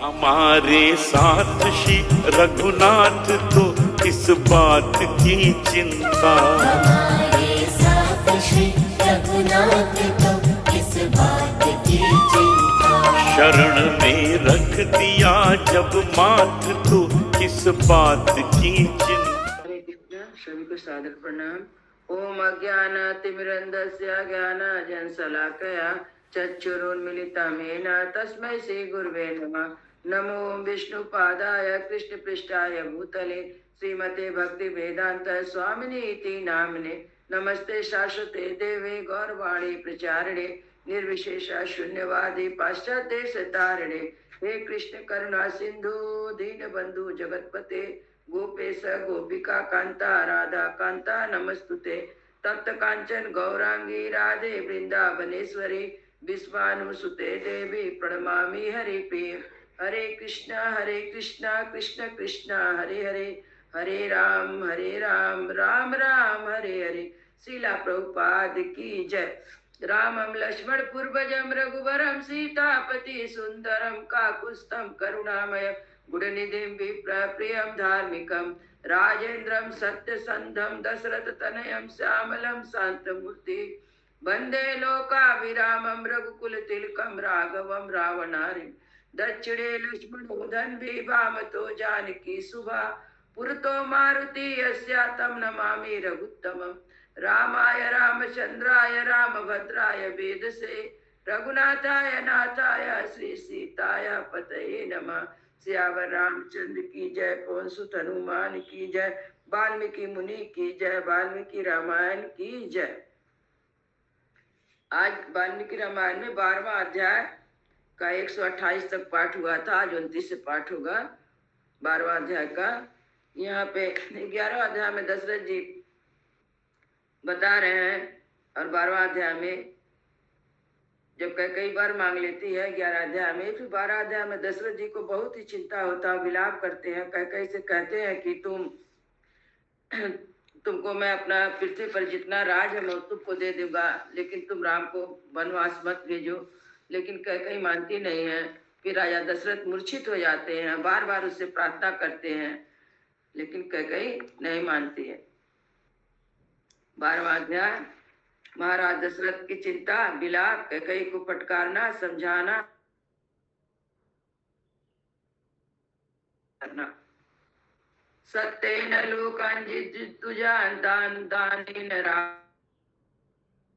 हमारे साथ श्री रघुनाथ तो किस बात की चिंता। हमारे साथ श्री रघुनाथ तो किस बात की चिंता। शरण में रख दिया जब माथ तो किस बात की चिंता। हरे कृष्ण, सभी को सादर प्रणाम। ओम अज्ञानतिमिरन्धस्य ज्ञानाञ्जनशलाकया चक्षुरुन्मीलितं येन तस्मै श्री गुरुवे नमः। नमो विष्णुपादाय कृष्णपृष्ठाय भूतले श्रीमते भक्ति वेदांत स्वामिने इति नामने। नमस्ते शाश्वते देवे गौरवाणी प्रचारिणे निर्विशेष शून्यवादी पाश्चात्य सतारिणे। हे कृष्ण करुणा सिंधु दीनबंधु जगतपते गोपेश गोपिका कांता राधा कांता नमस्तुते। तप्त कांचन गौरांगी राधे वृंदावनेश्वरी विश्वानुसुते देवी प्रणमामि हरि प्रिय। हरे कृष्णा कृष्ण कृष्ण हरे हरे हरे राम राम राम हरे हरे। शीला प्रभुपाद की जय। रामं लक्ष्मण पूर्वजं रघुवरं सीतापति सुंदरं काकुत्स्थं करुणामय गुणनिधिं विप्रियं धार्मिकं राजेन्द्रं सत्यसन्धं दशरथतनयं श्यामलं शान्तमूर्ति वन्दे लोकाभिरामं रघुकुलतिलकं राघवं रावणारिं। दक्षिणे लक्ष्मणो धन्वी वामतो जानकी सुभा पुरतो मारुति यस्या तं नमामि रघुत्तमम्। रामाय रामचंद्राय रामभद्राय वेदसे रघुनाथाय नाथाय श्री सीताय पतये नमः। सियावर रामचंद्र की जय, पवन सुत हनुमान की जय, वाल्मीकि मुनि की जय, वाल्मीकि रामायण की जय। आज वाल्मीकि रामायण में 12वां अध्याय का 128 तक पाठ हुआ था। आज 29 से पाठ होगा 12वां अध्याय का। यहाँ पे 11वां अध्याय में दशरथ जी बता रहे हैं और 12वां अध्याय में जब कई बार मांग लेती है 11 अध्याय में, फिर 12 अध्याय में दशरथ जी को बहुत ही चिंता होता है, विलाप करते हैं। कई से कहते हैं कि तुमको मैं अपना पृथ्वी पर जितना राज है मैं तुमको दे दूंगा, लेकिन तुम राम को वनवास मत भेजो। लेकिन कई मानती नहीं है। फिर राजा दशरथ मूर्छित हो जाते हैं, बार बार उससे प्रार्थना करते हैं, लेकिन कई नहीं मानती है। 12वां अध्याय महाराज दशरथ की चिंता, विलाप, कई को फटकारना, समझाना करना। सत्येन लोकान् जित्तु जानतान् दानेन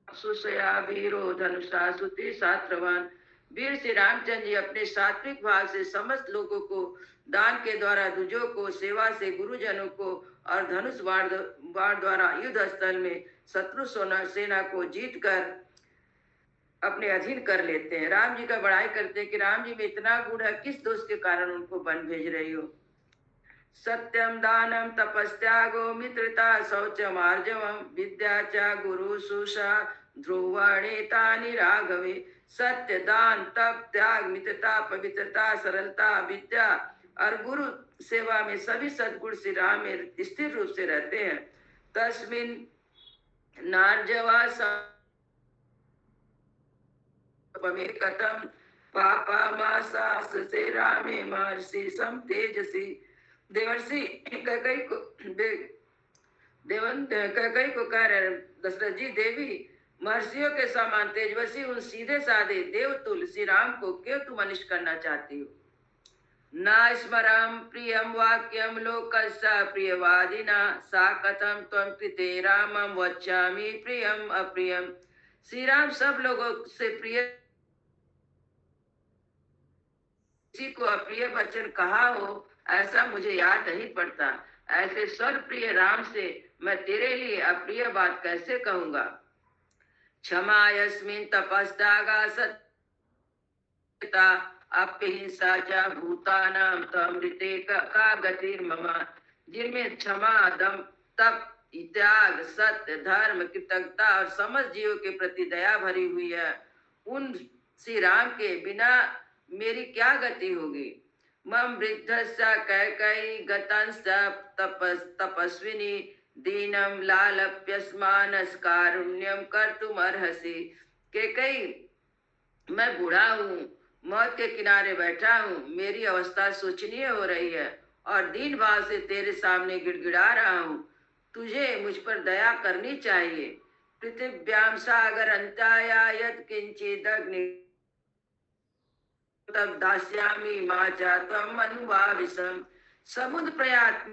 सुषया वीरो धनुषा सुति सात्रवान। वीर श्री रामचंद्र जी अपने सात्विक भाव से समस्त लोगों को दान के द्वारा, दुजों को सेवा से गुरुजनों को और धनुष बाण द्वारा युद्ध स्थल में शत्रु सेना को जीत कर अपने अधीन कर लेते हैं। राम जी का बड़ाई करते हैं कि राम जी में इतना गुण है, किस दोष के कारण उनको वन भेज रही हो। सत्यम दानम तपस्त्यागो मित्रता शौचम आर्जवम विद्या च गुरु सुषा ध्रुवणेतानि राघवे। सत्य, दान, तप, त्याग, मित्रता, पवित्रता, सरलता, विद्या और गुरु सेवा में सभी सद्गुण श्री राम में स्थिर रूप से रहते हैं। तस्मिन नार्जवा कथम पापा मासास से रामे महर्षि सम तेजसी। देवर्षि कैकई को कह रहे दशरथ जी, देवी महर्षियों के समान तेजस्वी उन सीधे साधे देवतुल श्री राम को क्यों तुम अनिष्ट करना चाहती हो। न स्मरम प्रियम वाक्यम लोकस्य प्रियवादिना सा कथम त्वं कृते रामम वच्चामि प्रियम अप्रियम। श्री राम सब लोगों से प्रिय, किसी को अप्रिय वचन कहा हो ऐसा मुझे याद नहीं पड़ता। ऐसे स्वर प्रिय राम से मैं तेरे लिए अप्रिय बात कैसे कहूंगा। क्षमा यस्मिन तपस्तागा सत्यता अपिहिंसा च भूतानां तमृते का गतिर्मम। जिनमें क्षमा, दम, तप, त्याग, सत्य, धर्म, कृतज्ञता और समस्त जीवों के प्रति दया भरी हुई है, उन श्री राम के बिना मेरी क्या गति होगी। मम वृद्धस्य कैकयी गतंश्च तपस्विनी दीनम लालप्यस्मानस्कारुण्यम कर्तुम अर्हसि। कैकयी, मैं बूढ़ा हूँ मौत के किनारे बैठा हूँ, मेरी अवस्था शोचनीय हो रही है और दीन भाव से तेरे सामने गिड़गिड़ा रहा हूँ। तुझे मुझ पर दया करनी चाहिए। पृथिव्याम सागर अंताया यत् किंचिद अग्नि तब दास्यामि माचा त्वम अनुभाविसम। समुद्र प्रयात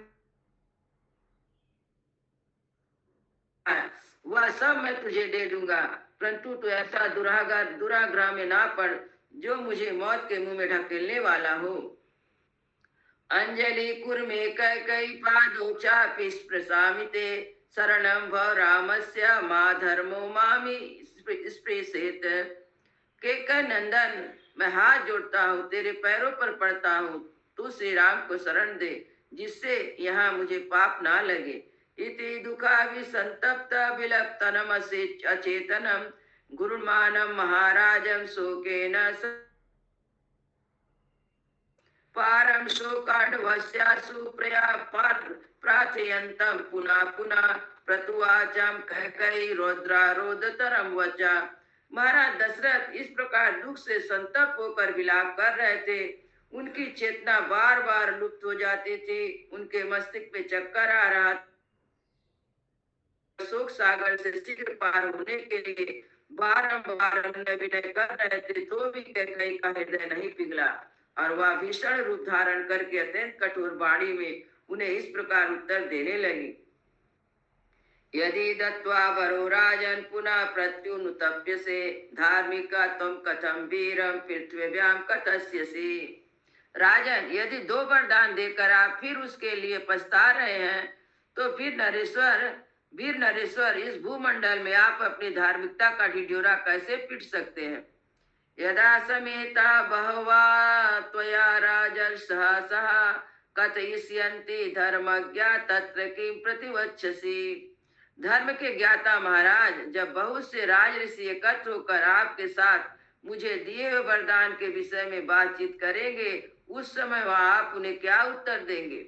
वह सब मैं तुझे दे दूंगा, परंतु तू ऐसा दुराग्रह में ना पड़ जो मुझे मौत के मुंह में ढकेलने वाला हो। अंजलि कुर्मे कैकई पादौ चापि स्पृशामि ते शरणं भव रामस्य मा धर्मो मामि स्पृशेत। केकर नंदन, मैं हाथ जोड़ता हूँ, तेरे पैरों पर पड़ता हूँ, तू श्री राम को शरण दे, जिससे यहाँ मुझे पाप ना लगे। इति दुखाभि संतप्त विलप्तनम अचेतनम गुरुमानम महाराजम शोकेन पारम शोकांडवस्यासु प्रार्थयन्तम पुनः पुनः प्रतुवाचम कैकई रौद्रारोदतरम वचा। महाराज दशरथ इस प्रकार दुख से संतप्त होकर विलाप कर रहे थे। उनकी चेतना बार बार लुप्त हो जाती थी, उनके मस्तिष्क में चक्कर आ रहा था। शोक सागर से शीघ्र पार होने के लिए बारंबार विनय कर रहे थे, तो भी कैकेयी का हृदय नहीं पिघला और वह भीषण रूप धारण करके अत्यंत कठोर वाणी में उन्हें इस प्रकार उत्तर देने लगी। यदि दत्वा वरो राजन पुनः प्रत्युनुतप्यसे धार्मिका तुम कथम वीरम पृथ्व्याम कथस्यसि। राजन, यदि 2 वरदान देकर आप फिर उसके लिए पछता रहे हैं, तो फिर वीर नरेश्वर, इस भूमंडल में आप अपनी धार्मिकता का ढिढोरा कैसे पीट सकते हैं। यदा समेता बहवा त्वया राजन सहसः कथयिष्यन्ति धर्मज्ञा तत्र किं प्रतिवक्षसि। धर्म के ज्ञाता महाराज, जब बहुत से राज ऋषि एकत्र होकर आपके साथ मुझे दिए हुए वरदान के विषय में बातचीत करेंगे, उस समय वह आप उन्हें क्या उत्तर देंगे।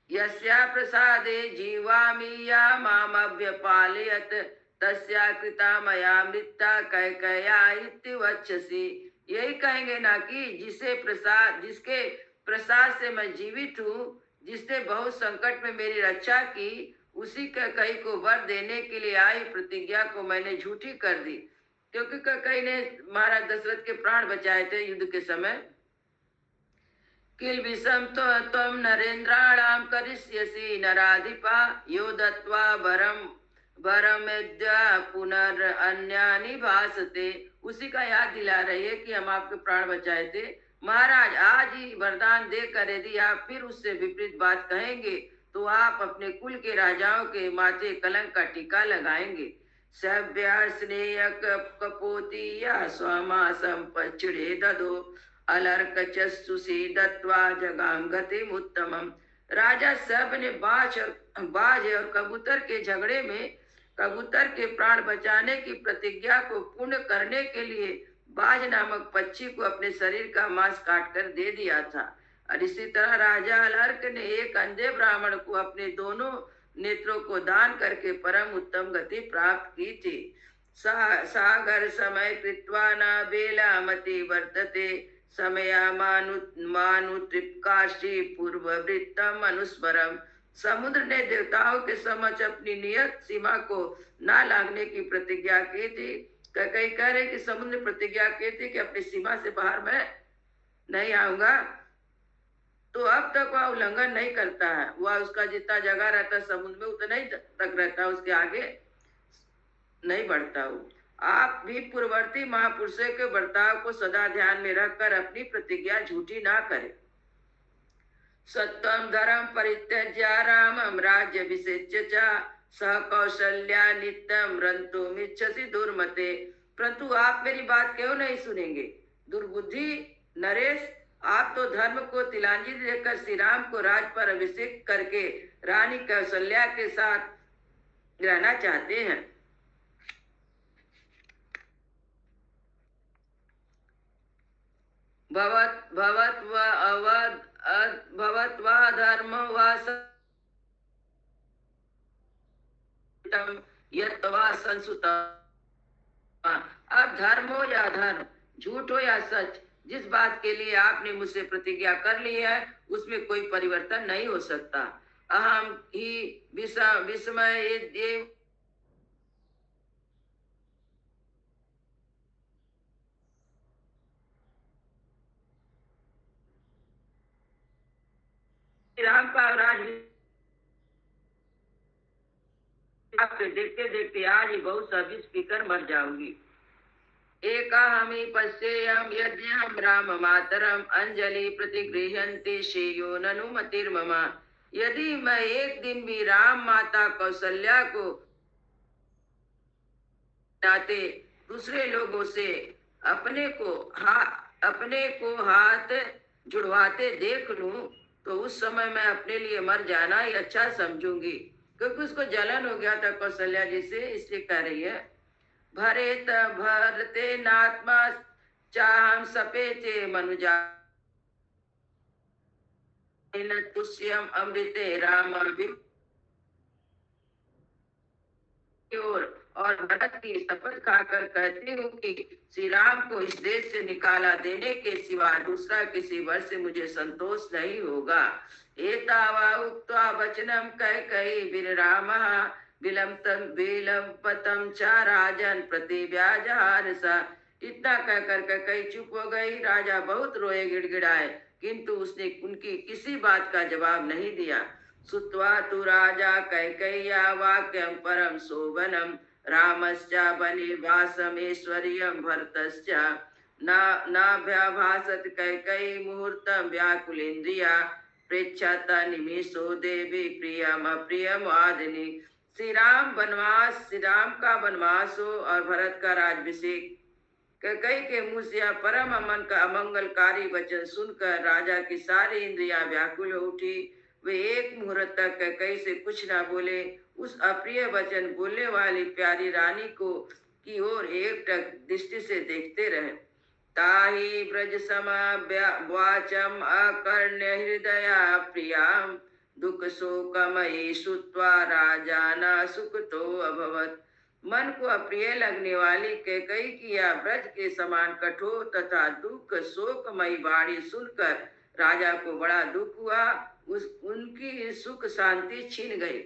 यस्या प्रसादे जीवामि या मामभ्यपालयत् तस्या कृता मया मृत्ता कैकेय्या इति वक्षसि। यही कहेंगे ना कि जिसके प्रसाद से मैं जीवित हूँ, जिसने बहुत संकट में मेरी रक्षा की, उसी कैकेयी को वर देने के लिए आई प्रतिज्ञा को मैंने झूठी कर दी। क्योंकि कैकेयी ने महाराज दशरथ के प्राण बचाए थे युद्ध के समय। किल विषम तो तम नरेंद्राणाम करिष्यसि नराधिपा यो दत्वा वरमेद्या पुनरन्यानि भासते। उसी का याद दिला रही है कि हम आपके प्राण बचाए थे। महाराज, आज ही वरदान देकर यदि आप फिर उससे विपरीत बात कहेंगे, तो आप अपने कुल के राजाओं के माथे कलंक का टीका लगाएंगे। सभ्या स्नेह कपोती या स्वामासम पच्छिड़े ददो अलर्कचस्सुषि दत्वा जगांगतिम उत्तमम। राजा सब ने बाज और कबूतर के झगड़े में कबूतर के प्राण बचाने की प्रतिज्ञा को पूर्ण करने के लिए बाज नामक पक्षी को अपने शरीर का मांस काट कर दे दिया था। और इसी तरह राजा अलर्क ने एक अंधे ब्राह्मण को अपने दोनों नेत्रों को दान करके परम उत्तम गति प्राप्त की थी। सागर समय कृत्वा न बेलामति वर्तते समया मानुत्रिपकाशी पूर्ववृत्तम अनुस्मरम। समुद्र ने देवताओं के समक्ष अपनी नियत सीमा को ना लागने की प्रतिज्ञा की थी। कई कह रहे कि समुद्र ने प्रतिज्ञा की थी कि अपनी सीमा से बाहर मैं नहीं आऊंगा, तो अब तक वह उल्लंघन नहीं करता है। वह उसका जितना जगह रहता है समुद्र में उतना ही तक रहता है, उसके आगे नहीं बढ़ता हूँ। आप भी पूर्ववर्ती महापुरुषों के बर्ताव को सदा ध्यान में रखकर अपनी प्रतिज्ञा झूठी ना करें। सत्यम धर्म परित्यज्य रामम राज्य विषेच्य च सह कौशल्या नित्यम रंतुमिच्छसि दुर्मते। परंतु आप मेरी बात क्यों नहीं सुनेंगे। दुर्बुद्धि नरेश, आप तो धर्म को तिलांजलि देकर श्री राम को राज पर अभिषेक करके रानी कौशल्या के साथ रहना चाहते हैं। भवत्वा धर्म यत्वा संसुता। अब धर्म हो या धर्म, झूठ हो या सच, जिस बात के लिए आपने मुझसे प्रतिज्ञा कर ली है उसमें कोई परिवर्तन नहीं हो सकता। अहम ही विस्मय ये राम का राज आपके देखते देखते आज ही बहुत सा विष पीकर मर जाऊंगी। एकाहमि पश्येयं यज्ञं राम मातरम अंजलि प्रतिगृह्यन्ति श्रेयो ननुमतिर्मम। यदि मैं एक दिन भी राम माता कौशल्या को नाते दूसरे लोगों से अपने को हाथ जुड़वाते देख लूं तो उस समय मैं अपने लिए मर जाना ही अच्छा समझूंगी, क्योंकि उसको जलन हो गया था कौशल्या जी से, इसलिए कह रही है। भरेत भरते नात्मा चाहम सपेते मनुजा तुष्यम अमृते राम और भरत की शपथ खाकर कहती हूँ कि श्री राम को इस देश से निकाला देने के सिवा दूसरा किसी वर से मुझे संतोष नहीं होगा। एतावा उक्त्वा वचनम कैकेयी विररामः विलंपतम च राजन प्रतिव्याजहार सा। इतना कहकर कैकेयी चुप हो गई। राजा बहुत रोए गिड़गिड़ाए, किंतु उसने उनकी किसी बात का जवाब नहीं दिया। सुत्वा तु राजा कैकेय्या वाक्यं परम शोभनम रामश्च बलिवासमेश्वर्यं भरतश्च नाभ्याभासत कैकेयी मुहूर्तं व्याकुलेन्द्रिया पृच्छत निमिषो देवी प्रियम अप्रियम आदिनी। श्री राम का वनवास हो और भरत का राज्यभिषेक। कैकेयी के मुंह से यह परम अमंगलकारी वचन सुनकर राजा की सारी इंद्रियां व्याकुल हो उठी। वे एक मुहूर्त तक कैकेयी से कुछ न बोले। उस अप्रिय वचन बोलने वाली प्यारी रानी को की ओर एकटक दृष्टि से देखते रहे। ताहि ब्रज समावाचम अकर्ण्य हृदया प्रियाम दुख शोकमयी श्रुत्वा राजाना सुखतो अभवत। मन को अप्रिय लगने वाली कैकेयी की यह ब्रज के समान कठोर तथा दुख शोकमयी वाणी सुनकर राजा को बड़ा दुख हुआ। उनकी सुख शांति छीन गई।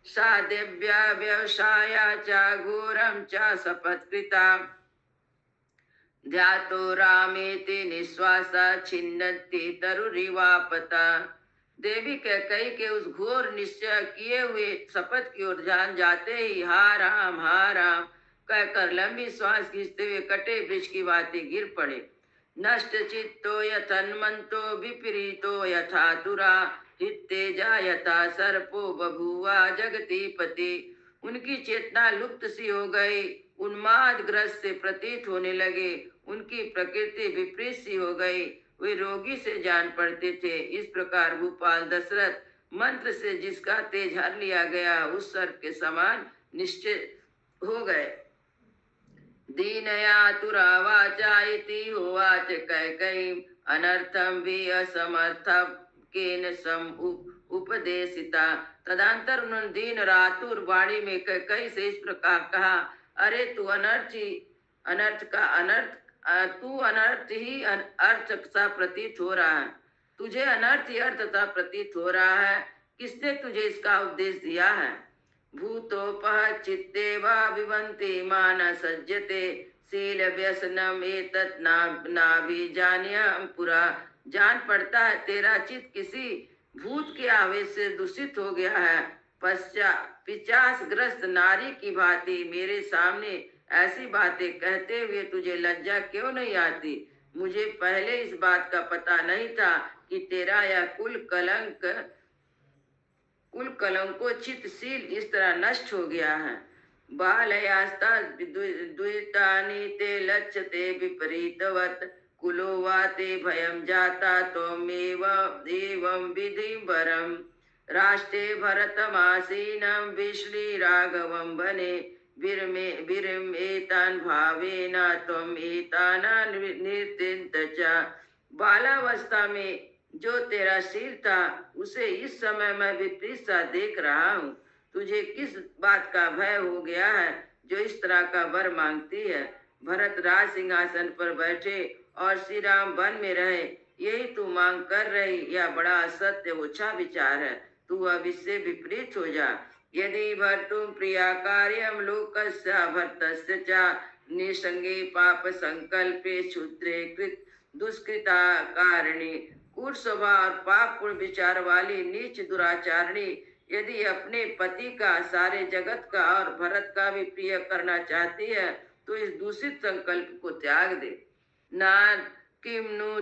सा दिव्या व्यवसाया च घोरम च शपथकृता ध्यातो रामेति निश्वासा छिन्नति तरुरिवापता। देवी कैकेयी के उस घोर निश्चय किए हुए शपथ की ओर ध्यान जाते ही हा राम कहकर लंबी श्वास खींचते हुए कटे वृक्ष की भांति गिर पड़े। नष्ट चित्तो यथन्मन्तो विपरीतो यथातुरा हित्तेजा यथा सर्पो बभुवा जगती पति। उनकी चेतना लुप्त सी हो गई, उन्माद ग्रस्त से प्रतीत होने लगे। उनकी प्रकृति विपरीत सी हो गई, वे रोगी से जान पड़ते थे। इस प्रकार भूपाल दशरथ मंत्र से जिसका तेज हर लिया गया उस सर्प के समान निश्चित हो गए। दीनया तुरा वाचा इति होवाच कैकेयी अनर्थम भी असमर्थ केन सम उपदेशिता। तदंतर उन्होंने दीन रातुर वाणी में कैकेयी से इस प्रकार कहा, अरे तू अनर्थ ही अर्थ सा प्रतीत हो रहा है। तुझे अनर्थ ही अर्थ सा प्रतीत हो रहा है। किसने तुझे इसका उपदेश दिया है? भूतोपह चित्ते वा विवन्ति मान सज्जते शील व्यसनम एतत् नाभिजान्यं पुरा। जान पड़ता है तेरा चित्त किसी भूत के आवेश से दूषित हो गया है। पिचास ग्रस्त नारी की भांति मेरे सामने ऐसी बातें कहते हुए तुझे लज्जा क्यों नहीं आती? मुझे पहले इस बात का पता नहीं था कि तेरा यह कुल कलंकोचित शील इस तरह नष्ट हो गया है। बालयास्ता द्वितानि ते लक्ष्यते विपरीतवत कुलो वा ते भयं जाता त्वमेव एवं विधिं वरम्। राष्ट्रे भरतमासीनं विश्ली राघवं वने विरम एतान् भावेन त्वम् एतान् निर्तिन्त च। बालावस्था में जो तेरा शील था उसे इस समय मैं विपरीत सा देख रहा हूँ। तुझे किस बात का भय हो गया है जो इस तरह का वर मांगती है? भरत राज सिंहासन पर बैठे और श्री राम वन में रहे, यही तू मांग कर रही, यह बड़ा असत्य ऊंचा विचार है। तू अब इससे विपरीत हो जा। यदि भर्तुम प्रिया कार्यम लोकस्य भर्तस्य च निसंगे पाप संकल्पे क्षुद्रे कृत दुष्कृता कारणी, कुट स्वभाव और पाप पूर्ण विचार वाली नीच दुराचारणी यदि अपने पति का, सारे जगत का और भरत का भी प्रिय करना चाहती है तो इस दूषित संकल्प को त्याग दे। नान किम नु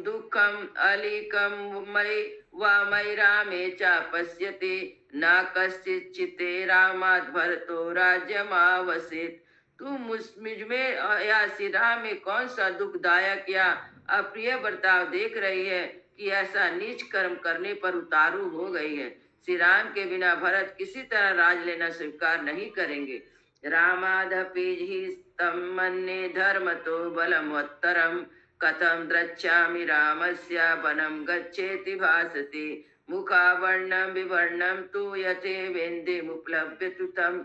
दुखम अलिकम मई वा मई रामे चा पश्यते न कश्चित चिते रामात् भरतो राज्यमावसित। तू मुझ में या श्री राम में कौन सा दुखदायक या अप्रिय बर्ताव देख रही है कि ऐसा नीच कर्म करने पर उतारू हो गई है। श्री राम के बिना भरत किसी तरह राज लेना स्वीकार नहीं करेंगे। रामादपि हि तं मन्ये धर्मतो बलमोत्तरं कथं द्रक्ष्यामि रामस्य वनं गच्छेति भासते मुखावर्णं विवर्णं तु यथेवेन्दीमुपलभ्य तुतं।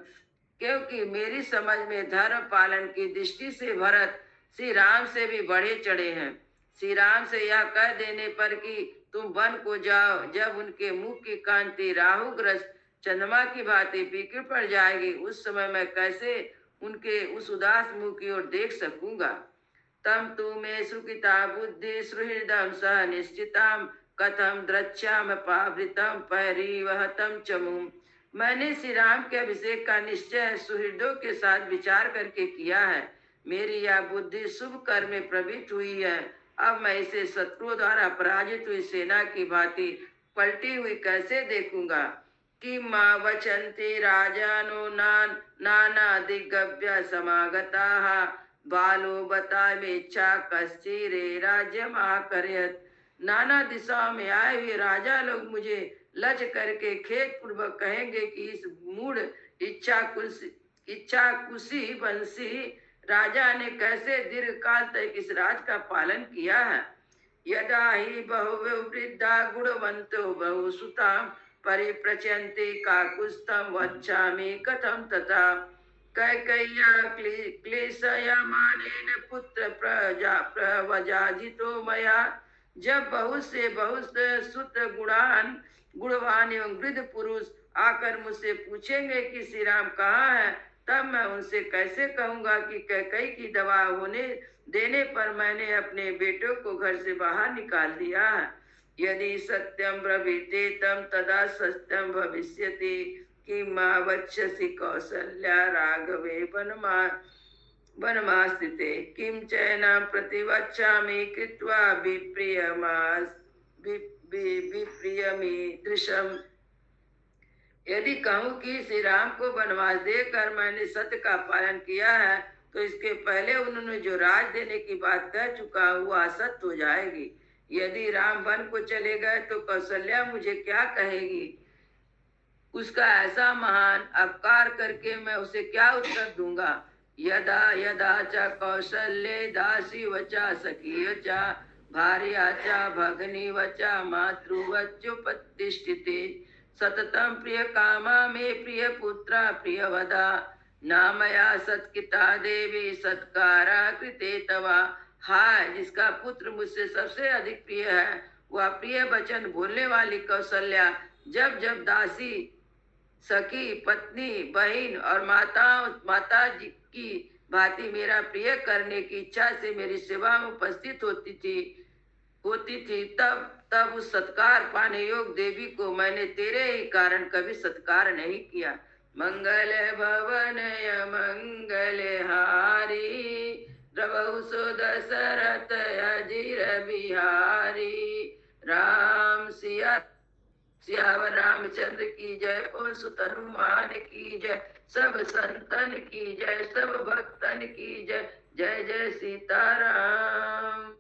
क्योंकि मेरी समझ में धर्म पालन की दृष्टि से भरत श्री राम से भी बढ़े चढ़े हैं। श्री राम से यह कह देने पर कि तुम वन को जाओ, जब उनके मुख की कांति राहुग्रस्त चंद्रमा की भांति फीकी पड़ जाएगी, उस समय मैं कैसे उनके उस उदास मुख की ओर देख सकूंगा। तम तु मे सुकृता बुद्धि सुहृदम सह निश्चिताम कथम द्रक्ष्याम पावृतम परिवहतम चमुम। मैंने श्री राम के अभिषेक का निश्चय सुहृदों के साथ विचार करके किया है। मेरी यह बुद्धि शुभ कर्म में प्रवृत्त हुई है। अब मैं इसे शत्रुओं द्वारा पराजित हुई सेना की भांति पलटी हुई कैसे देखूंगा। कि माँ वचन्ति राजानो नाना दिग्गव्य समागताः बालो बता मेच्छा कश्चिरे राज्यम आकर्यत। नाना दिशाओं में आए हुए राजा लोग मुझे लज करके खेद पूर्वक कहेंगे कि इस मूढ़ इच्छा कुशी वंशी राजा ने कैसे दीर्घ काल तक इस राज का पालन किया है। यदा ही बहुवृद्धा गुणवंतो बहुसुता परिप्रचन्ते काकुत्स्थं वच्चामि कथं तथा। कैकेय्या क्लेशयमानेन पुत्र प्रवजाजितो मया। जब बहुत से सुत गुणवान एवं वृद्ध पुरुष आकर मुझसे पूछेंगे कि श्री राम कहाँ है, तब मैं उनसे कैसे कहूँगा कि कैकेयी की दवा होने देने पर मैंने अपने बेटों को घर से बाहर निकाल दिया है। यदि सत्यम ब्रवीते तम तदा सत्यम भविष्यति किमा वक्षसि कौसल्या राघवे वनमास्थिते किम चैना प्रतिवक्षामि कृत्वा विप्रियमी दृशम। यदि कहूँ कि श्री राम को वनवास देकर मैंने सत्य का पालन किया है तो इसके पहले उन्होंने जो राज देने की बात कह चुका हुआ असत्य हो जाएगी। यदि राम वन को चले गए तो कौशल्या मुझे क्या कहेगी। उसका ऐसा महान अपकार करके मैं उसे क्या उत्तर दूंगा। यदा यदा च कौशल्ये दासी वचा सखी वचा भार्या च भगनी वचा मातृवच्युपतिष्ठिते सततम प्रिय कामा में प्रिय पुत्रा प्रिय वदा नामया सत्किता देवी सत्कारा कृते तवा। हाय, जिसका पुत्र मुझसे सबसे अधिक प्रिय है, वह प्रिय वचन बोलने वाली कौशल्या जब जब दासी सखी पत्नी बहन और माता जी की भांति मेरा प्रिय करने की इच्छा से मेरी सेवा में उपस्थित होती थी तब उस सत्कार पाने योग देवी को मैंने तेरे ही कारण कभी सत्कार नहीं किया। मंगल भवन मंगल हारी द्रवहु सो दशरथ अजीर बिहारी। राम सियावर रामचंद्र की जय, पवन सुत हनुमान की जय, सब संतन की जय, सब भक्तन की जय। जय जय सीताराम।